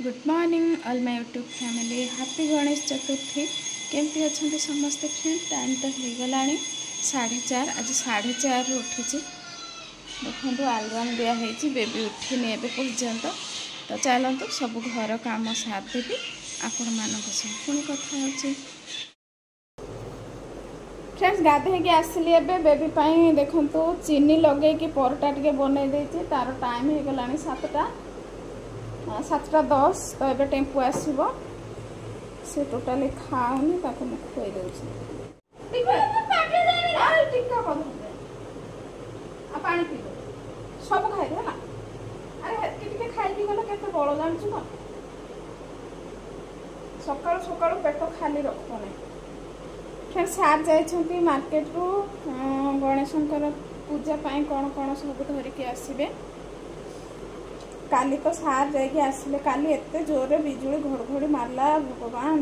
Good morning all my YouTube family happy Ganesh Chaturthi केमती अच्छा समस्ते फ्रेंड टाइम तो हो गला 4:30 आज 4:30 उठी देखो आलबम दिखाई बेबी उठिनी ए पर्यंत तो चलतु सब घर काम साथ देवी आपण मान पुणी कथा हो फ्रेंड्स गाधे आसिली एबे बेबी पाई देखो चीनी लगे कि परटा टे बनई देती तार टाइम हो गला 7:10 तो ये टेम्पो आसो से टोटाली खाऊनी खुई दे सब खाई दे ना अरे खाई गला के बड़ जानचु ना सका सका पेट खाली रखने फिर सार जाइए मार्केट रू गणेशंकर पूजा पाई कौन कौन सब धरिकी आसबे काली तो सार जाइए आसिले काली एते जोरे बिजुली घड़घड़ी मारला भगवान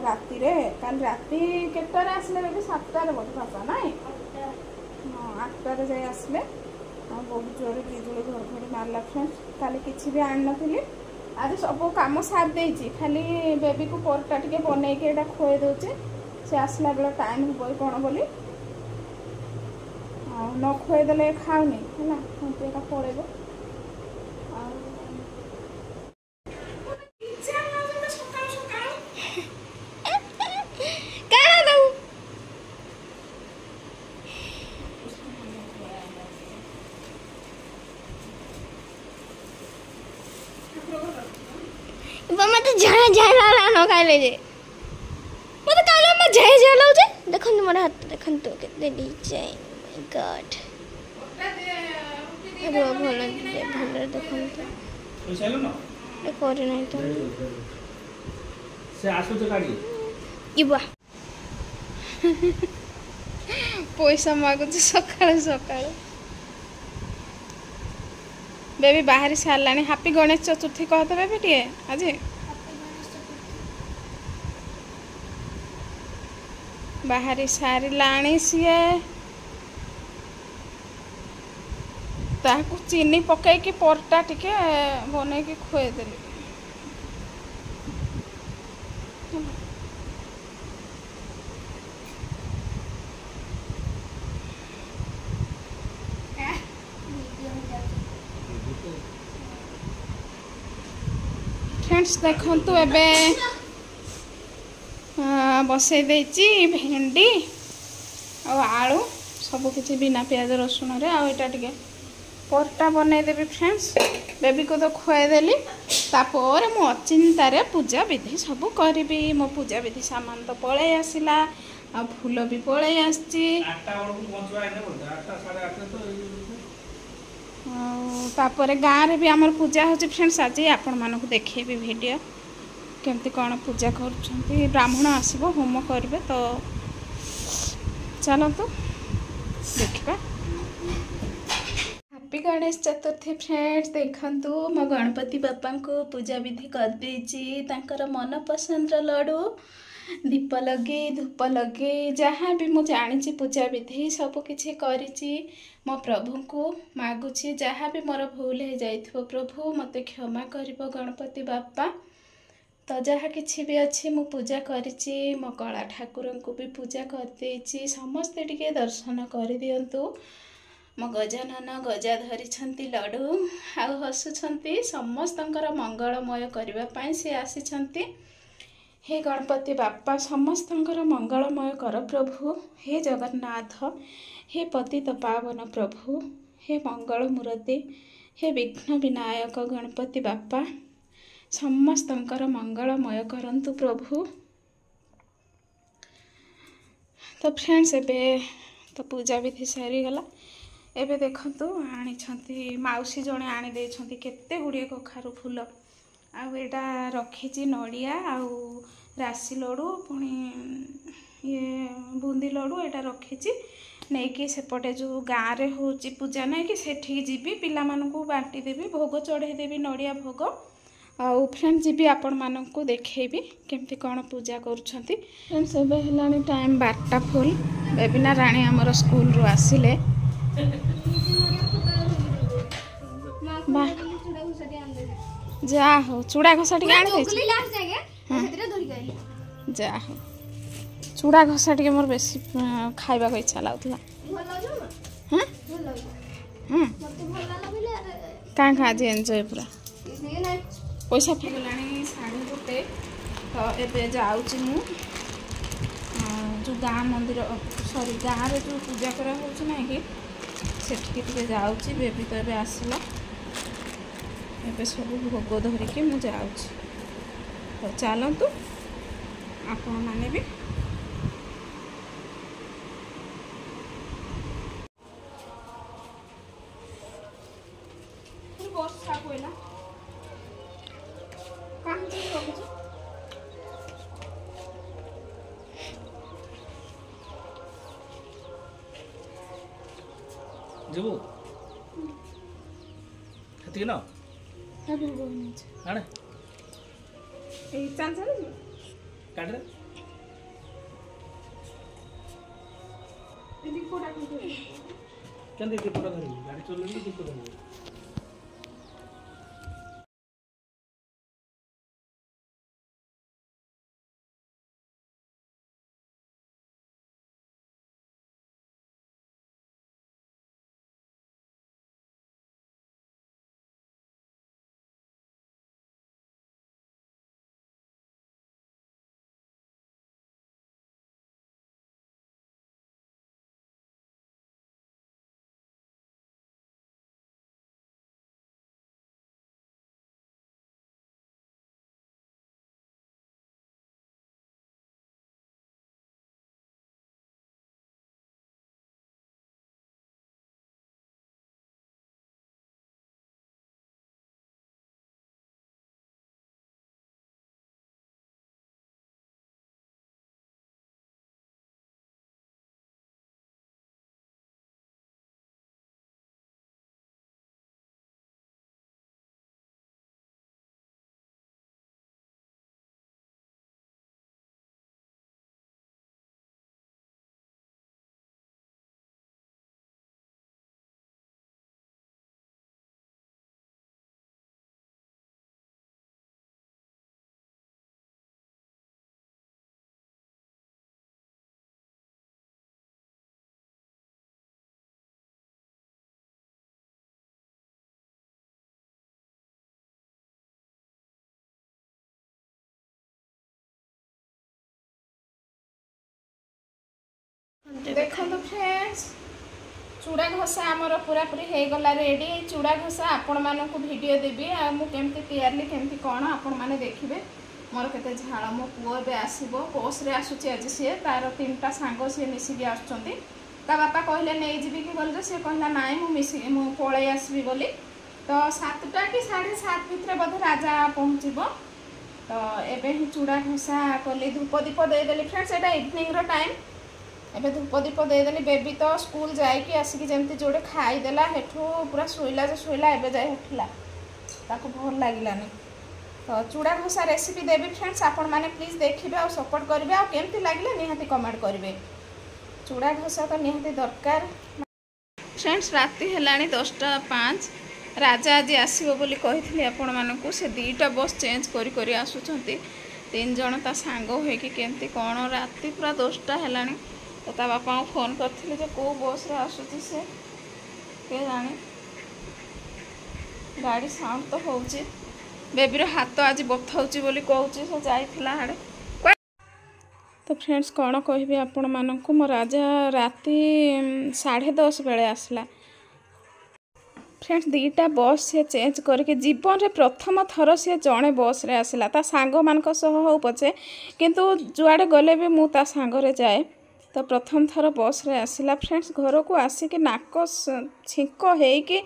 राति रे काली राति केटार आसिले बेबी 7टार बोध पापा ना हाँ 8टार जाए आसिले बहुत जोरे बिजुली घड़घड़ी मारला फ्रेंड्स काली किसी भी आन नी आज सब कम सार देती खाली बेबी को परटा टे बनईके खुए दौचे से आसला बेला टाइम हो कौन बोली न खुएदे खाऊनी है पड़ेगा मत जय जय लानो खाई ले जे मत कालो में जय जय लाउ जे देखन मोर हाथ देखन तो केते डिजाइन माय गॉड अरे भलो देखन तो पैसा लो ना ए करे नहीं तो से आसु तो गाड़ी इबा पैसा मागु सकाळ सकाळ बेबी बाहरी सारा हैप्पी गणेश चतुर्थी कहते बेबी टे आज बाहरी सारी सी ताकू चीनी पकईकी परटा टिके बनईकी खुएदेली फ्रेंड्स देखंतु एबे बसई देची भेंडी और आलू सब किसी बिना प्याज रसुण रे आटा टे परटा बनई देवी फ्रेंड्स बेबी को तो खुएदेली तापर मु अचिंतार पूजा विधि सब करी मो पूजा विधि सामान तो पलि आसला आ फूल भी पलि आपर गाँव भी आमर पूजा हो फ्रेंड्स आज आपण मानक देखेबी वीडियो केमती कौन पूजा कर ब्राह्मण आसब होम करेंगे तो चलतु देखा हैप्पी गणेश चतुर्थी फ्रेंड्स देखंतु मो गणपति बापा को पूजा विधि कर देची तांकर मन पसंद लड्डू दीप लगे धूप लगे जहाँ भी मुझे जानी पूजा विधि सब किसी करी मो प्रभु को मागुची जहाँ भी मोर भूल हो जाइथिबो प्रभु मते क्षमा करिबो गणपति बापा तो जहाँ किसी भी अच्छी मु पूजा करिची मो कला ठाकुर को भी पूजा कर देची समस्ते टिके दर्शन कर दियंतु मो गजानन गजा धरी लड्डू आउ हसुछंती समस्तंकर मंगलमय करबा पई से आसीछंती हे गणपति बापा समस्तंकर मंगलमय कर प्रभु हे जगन्नाथ हे पतित पावन प्रभु हे मंगल मूर्ति हे विघ्न विनायक गणपति बापा समस्तंकर मंगलमय करंतु प्रभु तो फ्रेंड्स एबे तो पूजा विधि सारी गला एबे देखंतु आनी माउसी जड़े आनी देछंती केते गुड़िए कखारु फूल आउ एटा रखी नड़िया आउ राशि लड्डू पुणी ये बुंदी लड्डू एटा रखी नहीं कि सेपटे जो गाँव रे होची पूजा नहीं कि सेठी जीवी पिला मानकू बांटी देवी भोग चढ़े देवी नड़िया भोग आउ फ्रेंड्स जी आपण मानकू देखेबी केमती कौन पूजा करुछंती फ्रेंड्स एबे हेलानी टाइम 12टा फुल बेबिना राणी हमर स्कूल रो आसिले जा हो चूड़ा घसा टिके आनी जोगली लास्ट जाके सेतरे धरि गई जा हो चूड़ा घसा टिके मोर बेसी खाइबा को इच्छा लागुतला भल लागो हां भल लागो मते भल लागले का का आज एन्जॉय पूरा इसने ना पैसा फेगलानी साड़ी गोटे तो एबे जाउची मु जो गाँ मंदिर सॉरी गाँ रे जो पूजा करा होउछ ना कि सेठकी टिके जाउची बेबी तो एबे आसला एबे सब भोग धरिकी मु जाउची तो चलतु आपण माने भी वर्षा कोइला कहाँ से रखुछ जबो हती ना अभी बोलने आणे ए चाल चाल काट रे दीदी कोडा को केंदे दीपटा धरि गाड़ी चलले दीप धरि देखो फ्रेंड्स चूड़ा घसा आमर पूरा पूरी हो गला रेडी चूड़ा घसा आपण मानक वीडियो देबी आ मु केमती तैयारी केमती कौन आपण माने देखिबे मोर केते झाड़ मो पुओ बे आसीबो बस रे आसुची आज सी तार 3टा सांग सी मिसिकी आछंती ता बापा कहले नै जीबी कि बोल से कहला नाइ मु मिसी मु पळे आसबी बोली तो 7टा कि 7:30 भितर बध राजा पहुँचबो तो एबे ही चूड़ा घसा कली धूप दीप दे देली फ्रेंड्स एटा इवनिंग रो टाइम एबे धूप दीप देदेली बेबी तो स्कूल जाइकी आसिकी जमती जोड़े खाईदेला हेठू पूरा शोला जो शोला एबे जाए उठला ताको भल लागिलानी तो चूड़ा घसा रेसिपी देवी फ्रेंड्स आपण माने प्लीज देखिबे और सपोर्ट करिवे और केमती लागिले निहाती कमेंट करिवे चूड़ा घसा तो निहाती दरकार फ्रेंड्स राति हेलानी 10:05 राजा आज आसीबो बोली कहिथिली आपण मानकू से 2टा बस चेंज करी करी आसुचंती 3 जण ता सांग होई कि केमती कोन राति पूरा 10टा हेलानी तो ता बापा को फोन करथिले जे को बस रे आसुची से के जाने गाड़ी साउंड तो होउची बेबीर हाथ आज बथाउची बोली कहूची से जाइथिला हाडे तो फ्रेंड्स कौन कहबी आपण मानकू मो राजा राति 10:30 बेले आसला फ्रेंड्स 2टा बस से चेंज करके जीवन रे प्रथम थर से जड़े बस रे आसला ता सांग मानक सह हो पछे किंतु जुआडे गले भी मु ता सांग रे जाए तो प्रथम थर बस रे आसला फ्रेंड्स घर को आसिक नाक छिंक होइकी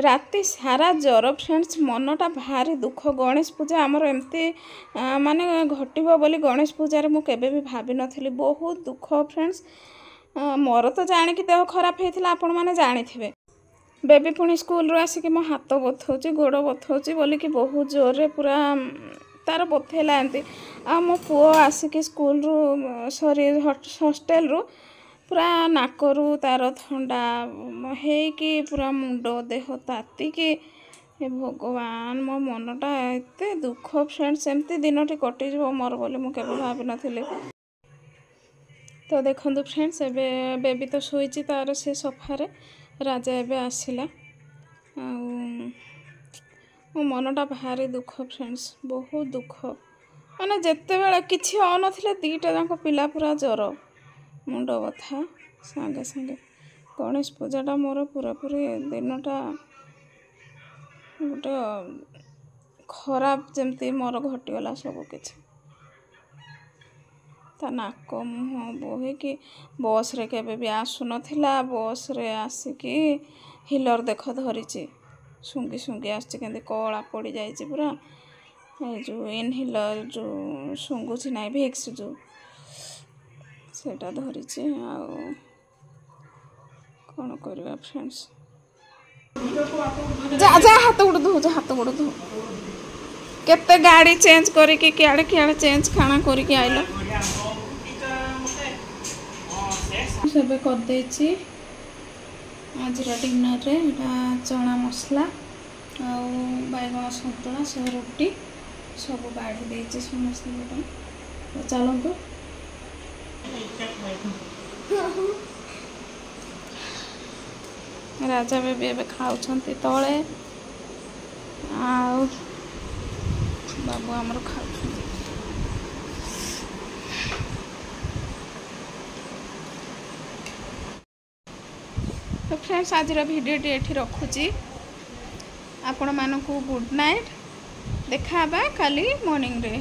राति सारा जर फ्रेंड्स मनटा भारी दुख गणेश पूजा आमर एमती माने घटिबो बोली गणेश पूजा रे मु केबे भी भाबी नथिली बहुत दुख फ्रेंड्स मोर तो जाने कि देह खराब होइथिला आपण माने जानिथिबे बेबी पुणी स्कूल रो आसिक मो हाथ बथौची गोड़ बथौची बोली कि बहुत जोर रे पूरा तार बथेला एमती आ मो पुओ आसिक स्कूल रू सॉरी हॉस्टेल रू पूरा नाकरू तार थंडा हेकी पूरा मुंड देह तातिकी हे भगवान मो मनटा एते दुख फ्रेंड्स एमती दिनटी कटिज मोर बोली मुझे भावी नी। तो देखो फ्रेंड्स एबे बेबी तो शोची तार से सोफारे राजा एबे आसिला मो मनटा भारी दुख फ्रेंड्स बहुत दुख माने जिते बेले किसी आनथिले दीटा जाक पिला पूरा ज्वर मुंड बथा सांगे सांगे गणेश पूजाटा मोर पूरा पूरी दिनटा गोटे खराब जमती मोर घटीगला सब किछि ता नाक मुह बोहिकी बस रे केबे भी आसु नथिला बस रे आसिकी हिलर देख धरिची सुंगी सुंगी आसछि केंदे कला पड़ी जाइछि पूरा ए जो इनहिलर जो सुंगुछि नाइ भिक्स जो सेटा धरिछि आ कौन करवा फ्रेंड्स जा जा हाथ गोड़ धो केते गाड़ी चेंज करिके किआड़े किआड़े चेंज खाना करिके आइलो सब कर देछि आज डिनर रे चना मसला आ बैगन सतुला सह रोटी सब बाढ़ी देछि समस्त तो चलतो राजा बेबी एबे खाउछंती तळे आ बाबू हमर खाउछंती। तो फ्रेंड्स आज भिडियोटी एठी रखुची आपण मानकू गुड नाइट देखा काली मॉर्निंग रे।